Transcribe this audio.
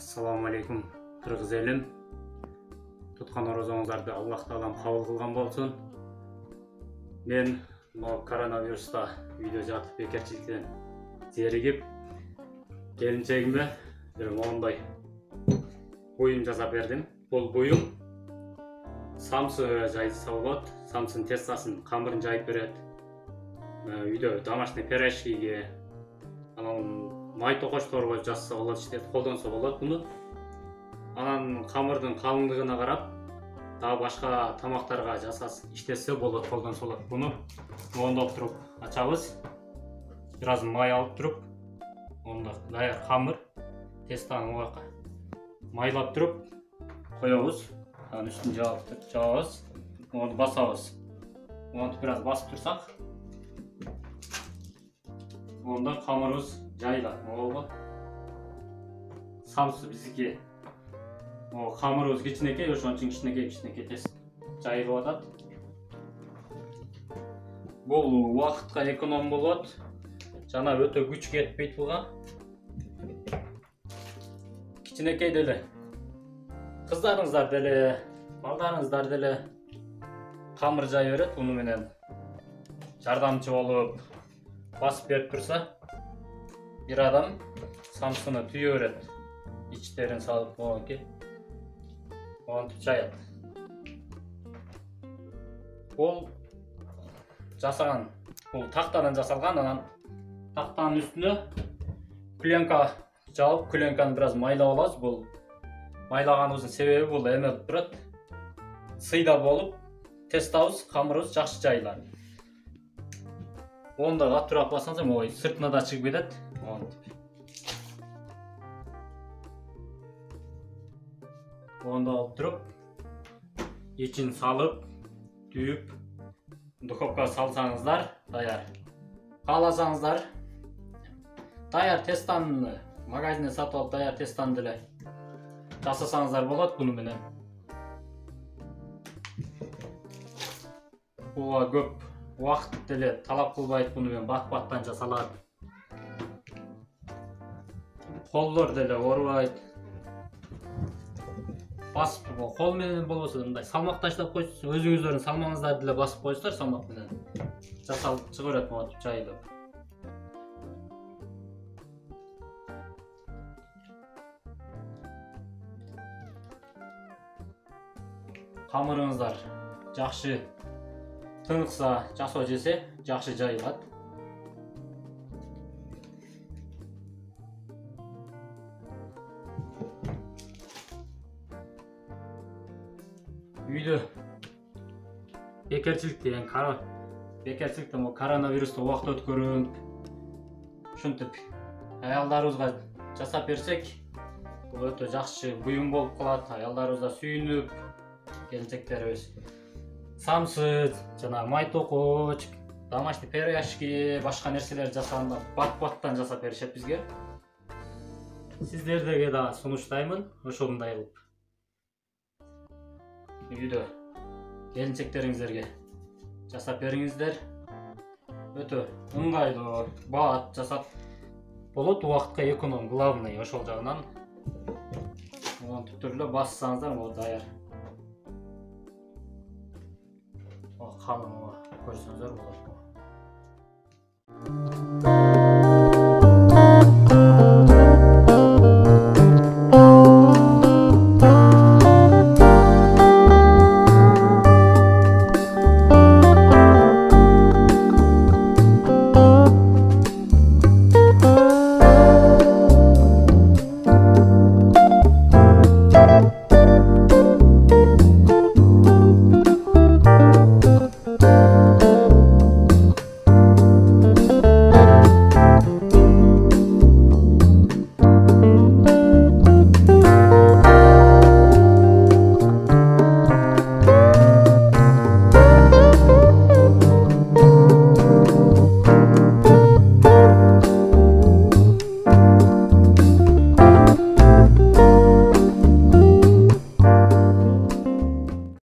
Ассаламу алейкум, кыргыз элим. Туткан орозоңуздарды Аллах таалам кабыл кылган болсун. Мен могу коронавируста үйдө жатып бекерчиликтен зеригип, келинчегиме моундай буюм жасап бердим. Бул буюм самсы жайса болот, самсынын тестасын, камырын жайып берет. Үйдө домашний пирожкиге, анан май токочторго жасса болот, колдонсо болот буну. Анан камырдын калыңдыгына карап, дагы башка тамактарга жасас иштесе болот, колдонсо болот. Буну моундап туруп ачабыз. Бир аз май алып туруп, онда даяр камыр тестаны майлап туруп коебуз. Анан үстүн жабабыз, onu басабыз. Onu бир аз басып турсак, онда камырыбыз жайылат. Могу самсы биздики камырыбыз кичинекей, ошон үчүн кичинекей тез жайылып атат. Бул убакытка эконом болот. Жана өтө күч кетпейт буга. Кичинекей деле кыздарыңыздар деле, балдарыңыздар деле камыр жай берет. Уну менен жардамчы болуп басып берип турса, бир адам самсыны түйө берет. İçтерин салып болгонки онтип жаят. Бул жасаган, бул тактадан жасалган, анан тактанын үстүнө пленка жаап, пленканы бир аз майлап алабыз. Бул майлаганыбыздын себеби бул эме турат. Сыйда болуп, тестабыз, камырыбыз жакшы жайылат. Онда катуураак бассаңыз, могу сыртына да чыгып кетет. Онда алып туруп, ичин салып, түйүп, духовкага салсаңыздар, даяр. Кааласаңыздар, даяр тестаны магазинден сатып алып, даяр тестаны деле жасасаңыздар болот буну менен. Буга көп убакыт деле талап кылбайт, буну менен бат-баттан жасалат. Колдор деле оорубайт. Басып, кол менен болбосо мындай салмак таштап койсоңуз, өзүңүздөрдүн салмагыңыздарды деле басып койсоңуздар, салмак менен жасалып чыга берет, монтип жайылып. Камырыңыздар жакшы тыныкса, жасоо жесе, жакшы жайылат. Үйдө бекерчилик деген бекерчиликте коронавирусту убакыт өткөрүп, ушинтип аялдарыбызга жасап берсек, бул өтө жакшы буюм болуп калат. Аялдарыбыз да сүйүнүп, келинчектерибиз самсы, жана май токоч, домашний пирожки, башка нерселер жасаганда бат-баттан жасап беришет бизге. Сиздерге да сунуштаймын ошондой кылып. Үйдө келинчектериңиздерге жасап бериңиздер. Өтө ыңгайлуу, бат жасап болот, убакытка эконом, главный ошол жагынан. Монтип туруп бассаңыздар, могу даяр. Калың көрсөңүздөр болот.